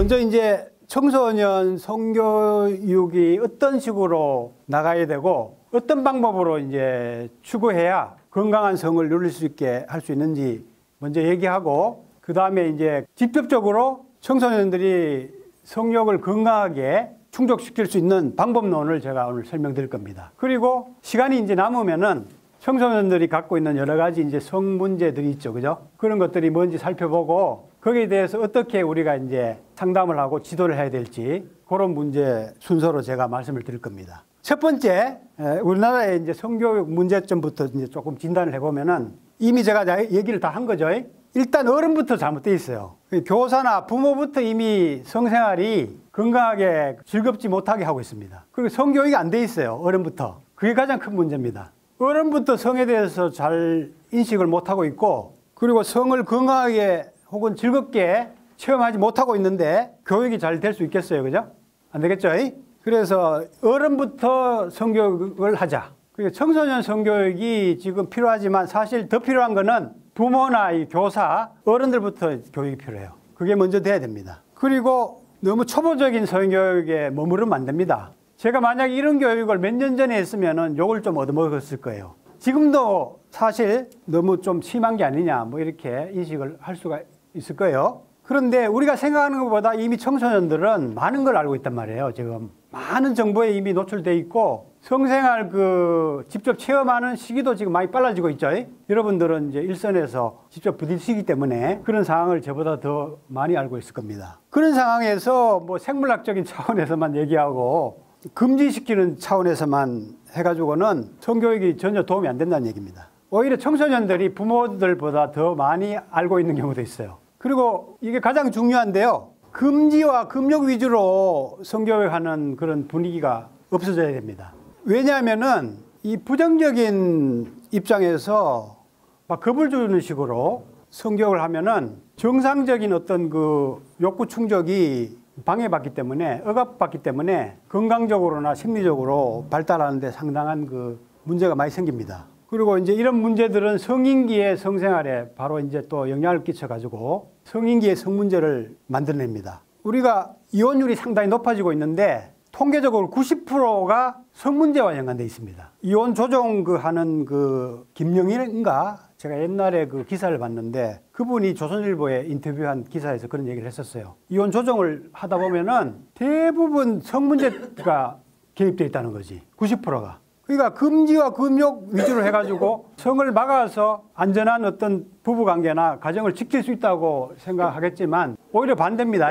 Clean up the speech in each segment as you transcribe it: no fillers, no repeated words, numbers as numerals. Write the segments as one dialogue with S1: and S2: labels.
S1: 먼저 이제 청소년 성교육이 어떤 식으로 나가야 되고 어떤 방법으로 이제 추구해야 건강한 성을 누릴 수 있게 할 수 있는지 먼저 얘기하고, 그 다음에 이제 직접적으로 청소년들이 성욕을 건강하게 충족시킬 수 있는 방법론을 제가 오늘 설명드릴 겁니다. 그리고 시간이 이제 남으면은 청소년들이 갖고 있는 여러 가지 이제 성 문제들이 있죠. 그죠? 그런 것들이 뭔지 살펴보고 거기에 대해서 어떻게 우리가 이제 상담을 하고 지도를 해야 될지 그런 문제 순서로 제가 말씀을 드릴 겁니다. 첫 번째, 우리나라의 이제 성교육 문제점부터 이제 조금 진단을 해보면은 이미 제가 얘기를 다 한 거죠. 일단 어른부터 잘못되어 있어요. 교사나 부모부터 이미 성생활이 건강하게 즐겁지 못하게 하고 있습니다. 그리고 성교육이 안 돼 있어요. 어른부터. 그게 가장 큰 문제입니다. 어른부터 성에 대해서 잘 인식을 못하고 있고, 그리고 성을 건강하게 혹은 즐겁게 체험하지 못하고 있는데 교육이 잘 될 수 있겠어요? 그죠? 안 되겠죠? 그래서 어른부터 성교육을 하자. 그리고 청소년 성교육이 지금 필요하지만 사실 더 필요한 거는 부모나 이 교사, 어른들부터 교육이 필요해요. 그게 먼저 돼야 됩니다. 그리고 너무 초보적인 성교육에 머무르면 안 됩니다. 제가 만약에 이런 교육을 몇 년 전에 했으면 욕을 좀 얻어먹었을 거예요. 지금도 사실 너무 좀 심한 게 아니냐 뭐 이렇게 인식을 할 수가 있을 거예요. 그런데 우리가 생각하는 것보다 이미 청소년들은 많은 걸 알고 있단 말이에요. 지금 많은 정보에 이미 노출돼 있고 성생활 직접 체험하는 시기도 지금 많이 빨라지고 있죠. 여러분들은 이제 일선에서 직접 부딪히기 때문에 그런 상황을 저보다 더 많이 알고 있을 겁니다. 그런 상황에서 뭐 생물학적인 차원에서만 얘기하고 금지시키는 차원에서만 해가지고는 성교육이 전혀 도움이 안 된다는 얘기입니다. 오히려 청소년들이 부모들보다 더 많이 알고 있는 경우도 있어요. 그리고 이게 가장 중요한데요. 금지와 금욕 위주로 성교육하는 그런 분위기가 없어져야 됩니다. 왜냐하면은 이 부정적인 입장에서 막 겁을 주는 식으로 성교육을 하면은 정상적인 어떤 그 욕구 충족이 방해받기 때문에, 억압받기 때문에 건강적으로나 심리적으로 발달하는 데 상당한 그 문제가 많이 생깁니다. 그리고 이제 이런 문제들은 성인기의 성생활에 바로 이제 또 영향을 끼쳐가지고 성인기의 성문제를 만들어냅니다. 우리가 이혼율이 상당히 높아지고 있는데 통계적으로 90%가 성문제와 연관되어 있습니다. 이혼 조정 하는 김영일인가? 제가 옛날에 그 기사를 봤는데 그분이 조선일보에 인터뷰한 기사에서 그런 얘기를 했었어요. 이혼 조정을 하다 보면은 대부분 성문제가 개입되어 있다는 거지. 90%가. 그러니까 금지와 금욕 위주로 해가지고 성을 막아서 안전한 어떤 부부관계나 가정을 지킬 수 있다고 생각하겠지만 오히려 반대입니다.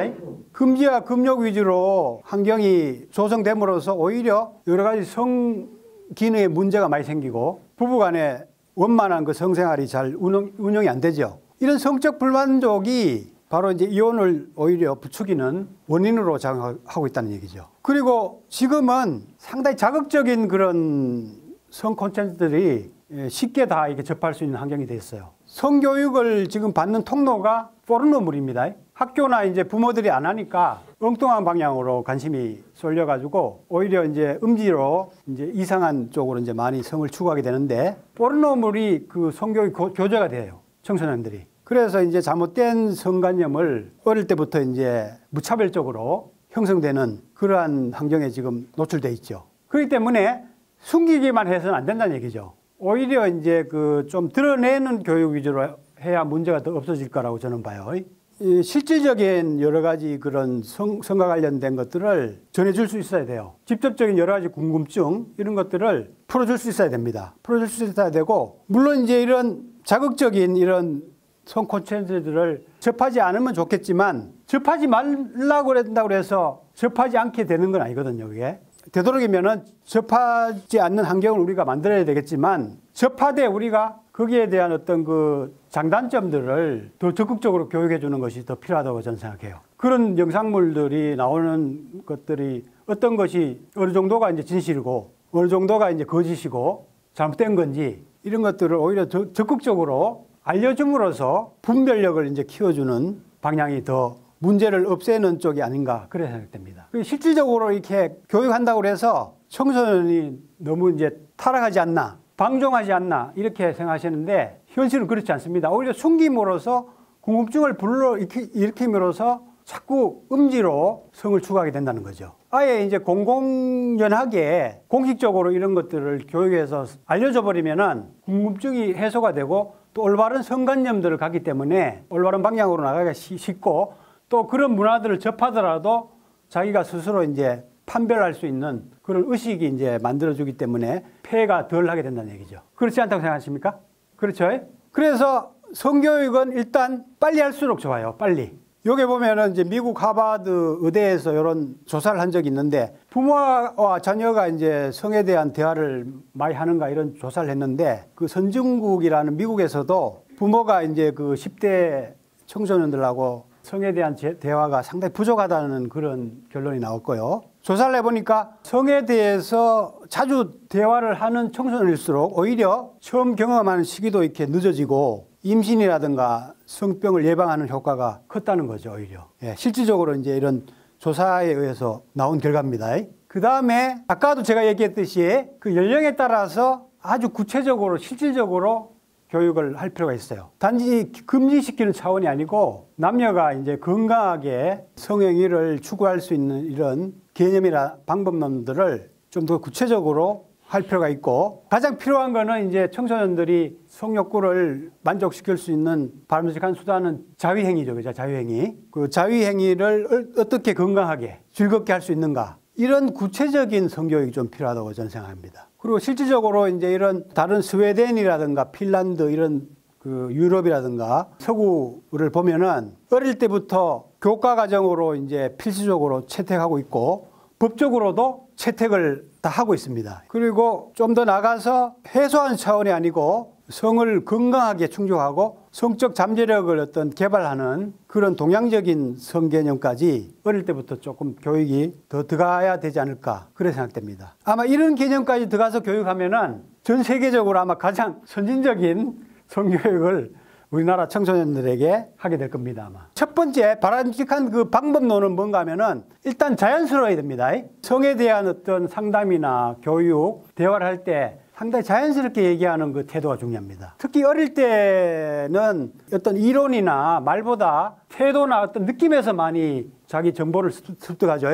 S1: 금지와 금욕 위주로 환경이 조성됨으로써 오히려 여러 가지 성 기능에 문제가 많이 생기고 부부간에 원만한 그 성생활이 잘 운영이 안 되죠. 이런 성적 불만족이 바로 이제 이혼을 오히려 부추기는 원인으로 작용하고 있다는 얘기죠. 그리고 지금은 상당히 자극적인 그런 성 콘텐츠들이 쉽게 다 이렇게 접할 수 있는 환경이 돼 있어요. 성교육을 지금 받는 통로가 포르노물입니다. 학교나 이제 부모들이 안 하니까 엉뚱한 방향으로 관심이 쏠려가지고 오히려 이제 음지로 이제 이상한 쪽으로 이제 많이 성을 추구하게 되는데 포르노물이 그 성교육 교재가 돼요. 청소년들이. 그래서 이제 잘못된 성관념을 어릴 때부터 이제 무차별적으로 형성되는 그러한 환경에 지금 노출돼 있죠. 그렇기 때문에 숨기기만 해서는 안 된다는 얘기죠. 오히려 이제 좀 드러내는 교육 위주로 해야 문제가 더 없어질 거라고 저는 봐요. 이 실질적인 여러 가지 그런 성과 관련된 것들을 전해줄 수 있어야 돼요. 직접적인 여러 가지 궁금증 이런 것들을 풀어줄 수 있어야 됩니다. 풀어줄 수 있어야 되고 물론 이제 이런 자극적인 이런 성 콘텐츠들을 접하지 않으면 좋겠지만 접하지 말라고 한다고 해서 접하지 않게 되는 건 아니거든요. 그게 되도록이면은 접하지 않는 환경을 우리가 만들어야 되겠지만 접하되 우리가 거기에 대한 어떤 그 장단점들을 더 적극적으로 교육해 주는 것이 더 필요하다고 저는 생각해요. 그런 영상물들이 나오는 것들이 어떤 것이 어느 정도가 이제 진실이고 어느 정도가 이제 거짓이고 잘못된 건지 이런 것들을 오히려 적극적으로 알려줌으로써 분별력을 이제 키워주는 방향이 더 문제를 없애는 쪽이 아닌가 그래 생각됩니다. 실질적으로 이렇게 교육한다고 해서 청소년이 너무 이제 타락하지 않나, 방종하지 않나 이렇게 생각하시는데 현실은 그렇지 않습니다. 오히려 숨김으로써 궁금증을 불러일으킴으로써 자꾸 음지로 성을 추구하게 된다는 거죠. 아예 이제 공공연하게 공식적으로 이런 것들을 교육에서 알려줘 버리면은 궁금증이 해소가 되고 또 올바른 성관념들을 갖기 때문에 올바른 방향으로 나가기가 쉽고 또 그런 문화들을 접하더라도 자기가 스스로 이제 판별할 수 있는 그런 의식이 이제 만들어주기 때문에 폐해가 덜 하게 된다는 얘기죠. 그렇지 않다고 생각하십니까? 그렇죠? 그래서 성교육은 일단 빨리 할수록 좋아요. 빨리. 여기 보면은 이제 미국 하버드 의대에서 이런 조사를 한 적이 있는데 부모와 자녀가 이제 성에 대한 대화를 많이 하는가 이런 조사를 했는데 그 선진국이라는 미국에서도 부모가 이제 그 10대 청소년들하고 성에 대한 대화가 상당히 부족하다는 그런 결론이 나왔고요. 조사를 해보니까 성에 대해서 자주 대화를 하는 청소년일수록 오히려 처음 경험하는 시기도 이렇게 늦어지고 임신이라든가 성병을 예방하는 효과가 컸다는 거죠, 오히려. 예, 실질적으로 이제 이런 조사에 의해서 나온 결과입니다. 그 다음에 아까도 제가 얘기했듯이 그 연령에 따라서 아주 구체적으로 실질적으로 교육을 할 필요가 있어요. 단지 금지시키는 차원이 아니고 남녀가 이제 건강하게 성행위를 추구할 수 있는 이런 개념이나 방법론들을 좀 더 구체적으로 할 필요가 있고 가장 필요한 거는 이제 청소년들이 성욕구를 만족시킬 수 있는 바람직한 수단은 자위행위죠. 그죠? 자위행위. 그 자위행위를 어떻게 건강하게 즐겁게 할 수 있는가. 이런 구체적인 성교육이 좀 필요하다고 저는 생각합니다. 그리고 실질적으로 이제 이런 다른 스웨덴이라든가 핀란드 이런 그 유럽이라든가 서구를 보면은 어릴 때부터 교과 과정으로 이제 필수적으로 채택하고 있고 법적으로도 채택을 다 하고 있습니다. 그리고 좀 더 나가서 해소하는 차원이 아니고 성을 건강하게 충족하고 성적 잠재력을 어떤 개발하는 그런 동양적인 성 개념까지 어릴 때부터 조금 교육이 더 들어가야 되지 않을까 그렇게 생각됩니다. 아마 이런 개념까지 들어가서 교육하면은 전 세계적으로 아마 가장 선진적인 성교육을 우리나라 청소년들에게 하게 될 겁니다, 아마. 첫 번째 바람직한 그 방법론은 뭔가 하면은 일단 자연스러워야 됩니다. 성에 대한 어떤 상담이나 교육, 대화를 할 때 상당히 자연스럽게 얘기하는 그 태도가 중요합니다. 특히 어릴 때는 어떤 이론이나 말보다 태도나 어떤 느낌에서 많이 자기 정보를 습득하죠.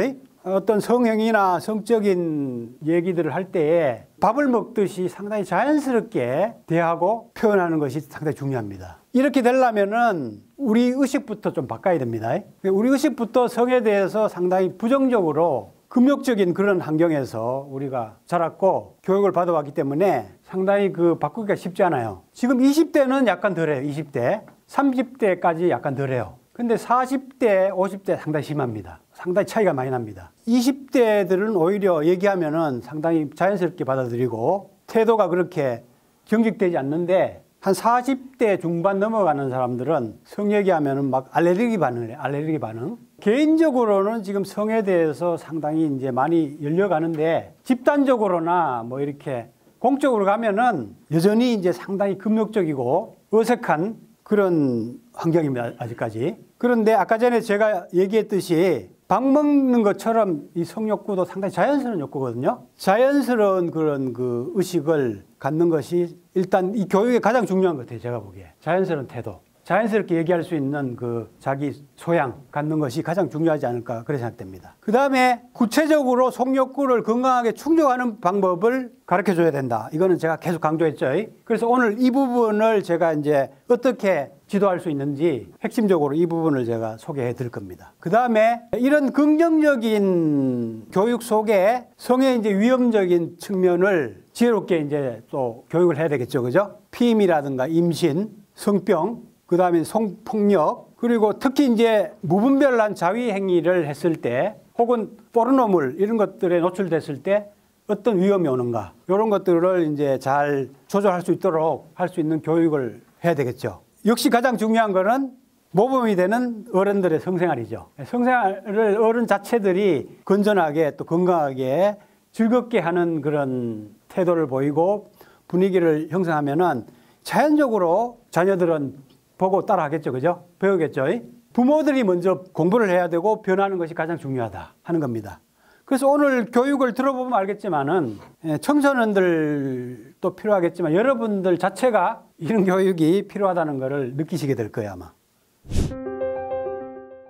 S1: 어떤 성행위나 성적인 얘기들을 할 때에 밥을 먹듯이 상당히 자연스럽게 대하고 표현하는 것이 상당히 중요합니다. 이렇게 되려면은 우리 의식부터 좀 바꿔야 됩니다. 우리 의식부터 성에 대해서 상당히 부정적으로 금욕적인 그런 환경에서 우리가 자랐고 교육을 받아왔기 때문에 상당히 그 바꾸기가 쉽지 않아요. 지금 20대는 약간 덜해요. 20대. 30대까지 약간 덜해요. 근데 40대, 50대 상당히 심합니다. 상당히 차이가 많이 납니다. 20대들은 오히려 얘기하면은 상당히 자연스럽게 받아들이고 태도가 그렇게 경직되지 않는데 한 40대 중반 넘어가는 사람들은 성 얘기하면은 막 알레르기 반응을 해요. 알레르기 반응. 개인적으로는 지금 성에 대해서 상당히 이제 많이 열려가는데 집단적으로나 뭐 이렇게 공적으로 가면은 여전히 이제 상당히 금욕적이고 어색한 그런 환경입니다, 아직까지. 그런데 아까 전에 제가 얘기했듯이 밥 먹는 것처럼 이 성욕구도 상당히 자연스러운 욕구거든요. 자연스러운 그런 그 의식을 갖는 것이 일단 이 교육에 가장 중요한 것 같아요, 제가 보기에. 자연스러운 태도. 자연스럽게 얘기할 수 있는 그 자기 소양 갖는 것이 가장 중요하지 않을까 그렇게 생각됩니다. 그 다음에 구체적으로 성욕구를 건강하게 충족하는 방법을 가르쳐 줘야 된다. 이거는 제가 계속 강조했죠. 그래서 오늘 이 부분을 제가 이제 어떻게 지도할 수 있는지 핵심적으로 이 부분을 제가 소개해 드릴 겁니다. 그 다음에 이런 긍정적인 교육 속에 성의 이제 위험적인 측면을 지혜롭게 이제 또 교육을 해야 되겠죠. 그죠? 피임이라든가 임신, 성병, 그 다음에 성폭력, 그리고 특히 이제 무분별한 자위 행위를 했을 때 혹은 포르노물 이런 것들에 노출됐을 때 어떤 위험이 오는가 이런 것들을 이제 잘 조절할 수 있도록 할 수 있는 교육을 해야 되겠죠. 역시 가장 중요한 거는 모범이 되는 어른들의 성생활이죠. 성생활을 어른 자체들이 건전하게 또 건강하게 즐겁게 하는 그런 태도를 보이고 분위기를 형성하면은 자연적으로 자녀들은 보고 따라 하겠죠. 그죠? 배우겠죠. 부모들이 먼저 공부를 해야 되고 변하는 것이 가장 중요하다 하는 겁니다. 그래서 오늘 교육을 들어보면 알겠지만은 청소년들도 필요하겠지만 여러분들 자체가 이런 교육이 필요하다는 것을 느끼시게 될 거예요, 아마.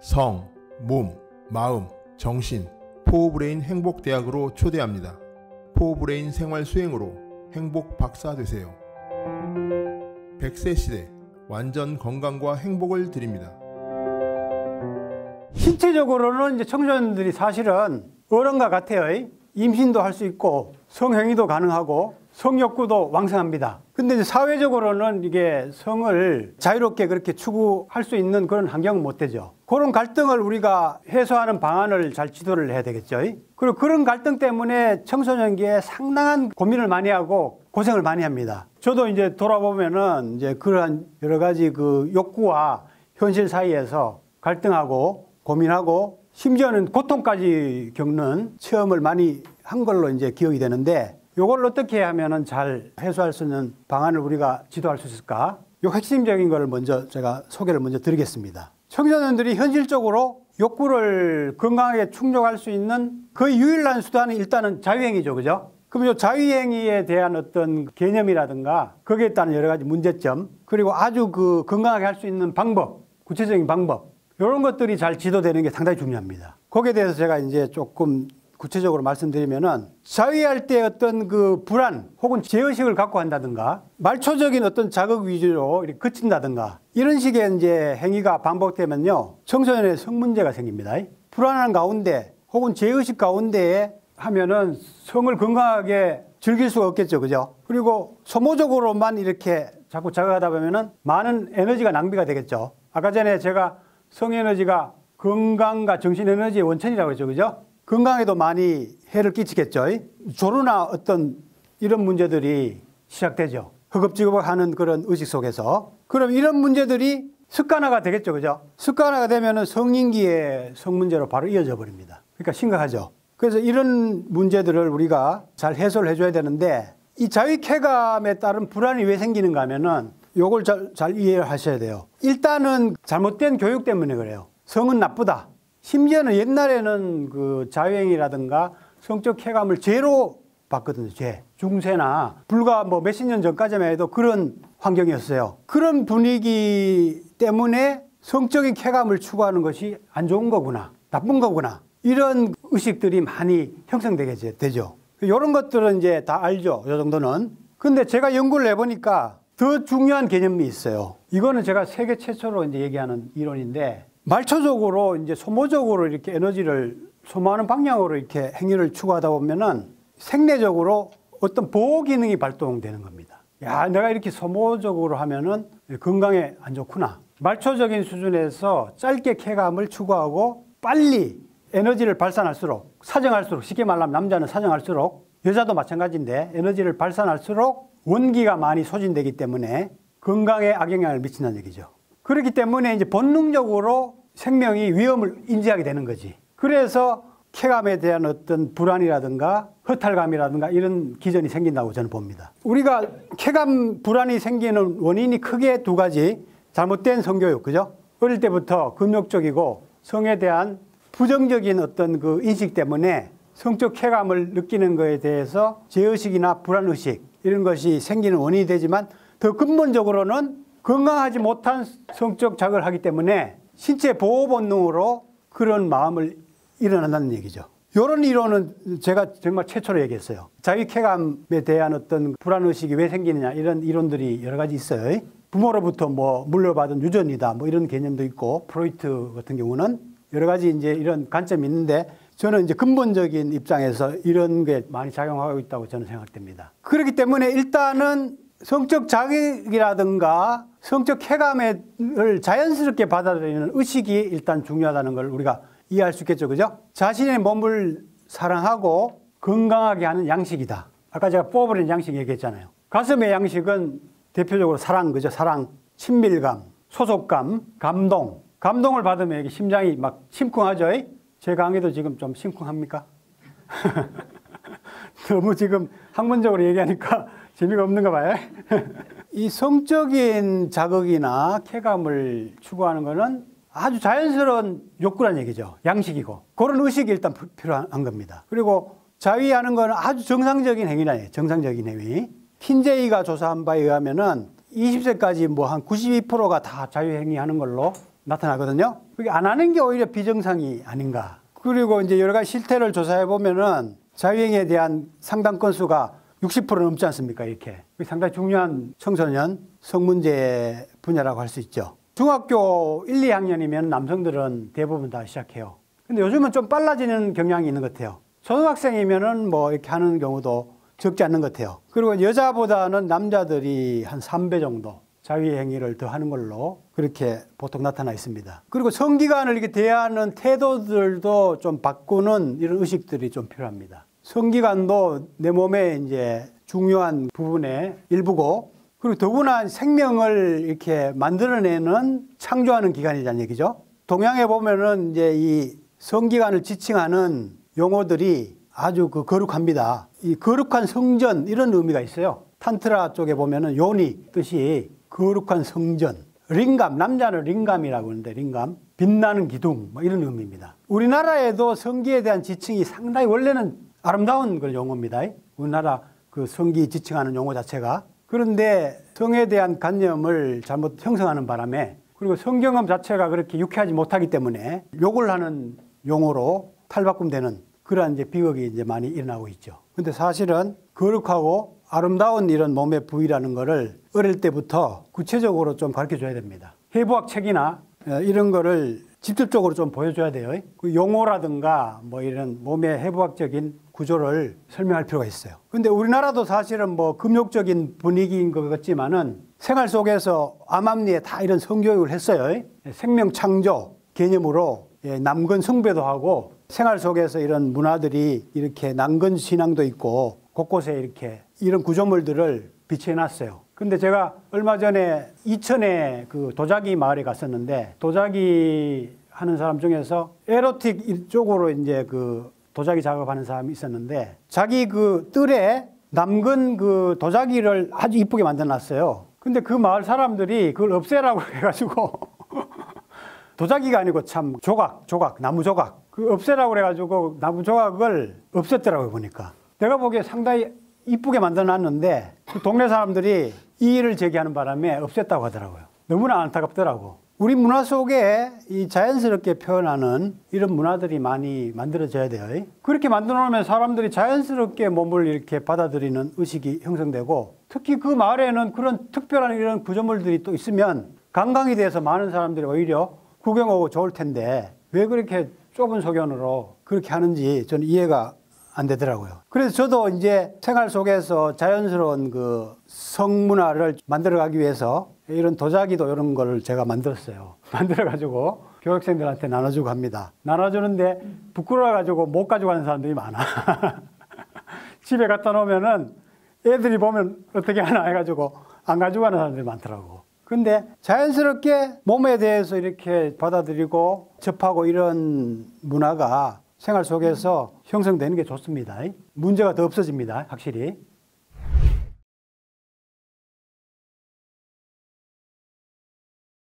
S2: 성, 몸, 마음, 정신, 포브레인 행복대학으로 초대합니다. 포브레인 생활 수행으로 행복 박사 되세요. 100세 시대 완전 건강과 행복을 드립니다.
S1: 신체적으로는 이제 청소년들이 사실은 어른과 같아요. 임신도 할 수 있고 성행위도 가능하고 성욕구도 왕성합니다. 근데 이제 사회적으로는 이게 성을 자유롭게 그렇게 추구할 수 있는 그런 환경은 못 되죠. 그런 갈등을 우리가 해소하는 방안을 잘 지도를 해야 되겠죠. 그리고 그런 갈등 때문에 청소년기에 상당한 고민을 많이 하고 고생을 많이 합니다. 저도 이제 돌아보면은 이제 그러한 여러 가지 그 욕구와 현실 사이에서 갈등하고 고민하고 심지어는 고통까지 겪는 체험을 많이 한 걸로 이제 기억이 되는데, 이걸 어떻게 하면은 잘 해소할 수 있는 방안을 우리가 지도할 수 있을까? 요 핵심적인 걸 먼저 제가 소개를 먼저 드리겠습니다. 청소년들이 현실적으로 욕구를 건강하게 충족할 수 있는 거의 유일한 수단이 일단은 자유행위죠. 그죠? 그럼 이 자유행위에 대한 어떤 개념이라든가 거기에 따른 여러 가지 문제점, 그리고 아주 그 건강하게 할 수 있는 방법, 구체적인 방법, 이런 것들이 잘 지도되는 게 상당히 중요합니다. 거기에 대해서 제가 이제 조금 구체적으로 말씀드리면은, 자위할 때 어떤 그 불안 혹은 제의식을 갖고 한다든가, 말초적인 어떤 자극 위주로 이렇게 그친다든가, 이런 식의 이제 행위가 반복되면요, 청소년의 성 문제가 생깁니다. 불안한 가운데 혹은 제의식 가운데에 하면은 성을 건강하게 즐길 수가 없겠죠. 그죠? 그리고 소모적으로만 이렇게 자꾸 자극하다 보면은 많은 에너지가 낭비가 되겠죠. 아까 전에 제가 성에너지가 건강과 정신에너지의 원천이라고 했죠. 그죠? 건강에도 많이 해를 끼치겠죠. 조루나 어떤 이런 문제들이 시작되죠. 허겁지겁하는 그런 의식 속에서. 그럼 이런 문제들이 습관화가 되겠죠. 그죠? 습관화가 되면은 성인기의 성문제로 바로 이어져 버립니다. 그러니까 심각하죠. 그래서 이런 문제들을 우리가 잘 해소를 해줘야 되는데, 이 자위쾌감에 따른 불안이 왜 생기는가 하면은 요걸 잘 이해를 하셔야 돼요. 일단은 잘못된 교육 때문에 그래요. 성은 나쁘다. 심지어는 옛날에는 그 자유행위라든가 성적 쾌감을 죄로 봤거든요. 죄. 중세나 불과 뭐 몇십 년 전까지만 해도 그런 환경이었어요. 그런 분위기 때문에 성적인 쾌감을 추구하는 것이 안 좋은 거구나, 나쁜 거구나, 이런 의식들이 많이 형성되게 되죠. 이런 것들은 이제 다 알죠. 이 정도는. 근데 제가 연구를 해보니까 더 중요한 개념이 있어요. 이거는 제가 세계 최초로 이제 얘기하는 이론인데, 말초적으로 이제 소모적으로 이렇게 에너지를 소모하는 방향으로 이렇게 행위를 추구하다 보면은 생리적으로 어떤 보호 기능이 발동되는 겁니다. 야, 내가 이렇게 소모적으로 하면은 건강에 안 좋구나. 말초적인 수준에서 짧게 쾌감을 추구하고 빨리 에너지를 발산할수록, 사정할수록, 쉽게 말하면 남자는 사정할수록, 여자도 마찬가지인데 에너지를 발산할수록 원기가 많이 소진되기 때문에 건강에 악영향을 미친다는 얘기죠. 그렇기 때문에 이제 본능적으로 생명이 위험을 인지하게 되는 거지. 그래서 쾌감에 대한 어떤 불안이라든가 허탈감이라든가 이런 기전이 생긴다고 저는 봅니다. 우리가 쾌감, 불안이 생기는 원인이 크게 두 가지. 잘못된 성교육, 그죠? 어릴 때부터 금욕적이고 성에 대한 부정적인 어떤 그 인식 때문에 성적 쾌감을 느끼는 것에 대해서 제의식이나 불안의식, 이런 것이 생기는 원인이 되지만, 더 근본적으로는 건강하지 못한 성적 자극을 하기 때문에 신체 보호 본능으로 그런 마음을 일어난다는 얘기죠. 이런 이론은 제가 정말 최초로 얘기했어요. 자기 쾌감에 대한 어떤 불안의식이 왜 생기느냐, 이런 이론들이 여러 가지 있어요. 부모로부터 뭐 물려받은 유전이다, 뭐 이런 개념도 있고, 프로이트 같은 경우는 여러 가지 이제 이런 관점이 있는데, 저는 이제 근본적인 입장에서 이런 게 많이 작용하고 있다고 저는 생각됩니다. 그렇기 때문에 일단은 성적 자극이라든가 성적 쾌감을 자연스럽게 받아들이는 의식이 일단 중요하다는 걸 우리가 이해할 수 있겠죠. 그죠? 자신의 몸을 사랑하고 건강하게 하는 양식이다. 아까 제가 뽑아버린 양식 얘기했잖아요. 가슴의 양식은 대표적으로 사랑, 그죠? 사랑, 친밀감, 소속감, 감동. 감동을 받으면 이게 심장이 막 심쿵하죠. 제 강의도 지금 좀 심쿵합니까? 너무 지금 학문적으로 얘기하니까 재미가 없는가 봐요. 이 성적인 자극이나 쾌감을 추구하는 것은 아주 자연스러운 욕구란 얘기죠. 양식이고. 그런 의식이 일단 필요한 겁니다. 그리고 자위하는 것은 아주 정상적인 행위라요. 정상적인 행위. 킨제이가 조사한 바에 의하면은 20세까지 뭐 한 92%가 다 자유행위 하는 걸로 나타나거든요. 그게 안 하는 게 오히려 비정상이 아닌가. 그리고 이제 여러 가지 실태를 조사해 보면은 자유행위에 대한 상당 건수가 60% 넘지 않습니까? 이렇게. 상당히 중요한 청소년 성문제 분야라고 할 수 있죠. 중학교 1, 2학년이면 남성들은 대부분 다 시작해요. 근데 요즘은 좀 빨라지는 경향이 있는 것 같아요. 초등학생이면은 뭐 이렇게 하는 경우도 적지 않는 것 같아요. 그리고 여자보다는 남자들이 한 3배 정도 자위행위를 더 하는 걸로 그렇게 보통 나타나 있습니다. 그리고 성기관을 이렇게 대하는 태도들도 좀 바꾸는 이런 의식들이 좀 필요합니다. 성기관도 내 몸의 이제 중요한 부분의 일부고, 그리고 더구나 생명을 이렇게 만들어내는 창조하는 기관이라는 얘기죠. 동양에 보면은 이제 이 성기관을 지칭하는 용어들이 아주 거룩합니다. 이 거룩한 성전 이런 의미가 있어요. 탄트라 쪽에 보면은 요니 뜻이 거룩한 성전, 링감, 남자는 링감이라고 하는데 링감, 빛나는 기둥 뭐 이런 의미입니다. 우리나라에도 성기에 대한 지칭이 상당히 원래는 아름다운 그런 용어입니다. 우리나라 그 성기 지칭하는 용어 자체가. 그런데 성에 대한 관념을 잘못 형성하는 바람에, 그리고 성경음 자체가 그렇게 유쾌하지 못하기 때문에 욕을 하는 용어로 탈바꿈되는 그러한 이제 비극이 이제 많이 일어나고 있죠. 근데 사실은 거룩하고 아름다운 이런 몸의 부위라는 거를 어릴 때부터 구체적으로 좀 가르쳐 줘야 됩니다. 해부학 책이나 이런 거를 직접적으로 좀 보여줘야 돼요. 그 용어라든가 뭐 이런 몸의 해부학적인 구조를 설명할 필요가 있어요. 근데 우리나라도 사실은 뭐 금욕적인 분위기인 것 같지만은 생활 속에서 암암리에 다 이런 성교육을 했어요. 생명 창조 개념으로 남근 숭배도 하고 생활 속에서 이런 문화들이 이렇게 남근 신앙도 있고 곳곳에 이렇게 이런 구조물들을 비치해 놨어요. 근데 제가 얼마 전에 이천에 그 도자기 마을에 갔었는데, 도자기 하는 사람 중에서 에로틱 이쪽으로 이제 그 도자기 작업하는 사람이 있었는데, 자기 그 뜰에 남근 그 도자기를 아주 이쁘게 만들어 놨어요. 근데 그 마을 사람들이 그걸 없애라고 해가지고 도자기가 아니고 참 조각, 나무 조각. 그 없애라고 그래가지고 나무 조각을 없앴더라고요, 보니까. 내가 보기에 상당히 이쁘게 만들어 놨는데 그 동네 사람들이 이의를 제기하는 바람에 없앴다고 하더라고요. 너무나 안타깝더라고. 우리 문화 속에 이 자연스럽게 표현하는 이런 문화들이 많이 만들어져야 돼요. 그렇게 만들어 놓으면 사람들이 자연스럽게 몸을 이렇게 받아들이는 의식이 형성되고, 특히 그 마을에는 그런 특별한 이런 구조물들이 또 있으면 관광이 돼서 많은 사람들이 오히려 구경 오고 좋을 텐데 왜 그렇게 좁은 소견으로 그렇게 하는지 저는 이해가 안 되더라고요. 그래서 저도 이제 생활 속에서 자연스러운 그 성문화를 만들어가기 위해서 이런 도자기도 이런 거를 제가 만들었어요. 만들어가지고 교육생들한테 나눠주고 합니다. 나눠주는데 부끄러워가지고 못 가지고 가는 사람들이 많아. 집에 갖다 놓으면은 애들이 보면 어떻게 하나 해가지고 안 가지고 가는 사람들이 많더라고. 근데 자연스럽게 몸에 대해서 이렇게 받아들이고 접하고 이런 문화가 생활 속에서 형성되는 게 좋습니다. 문제가 더 없어집니다, 확실히.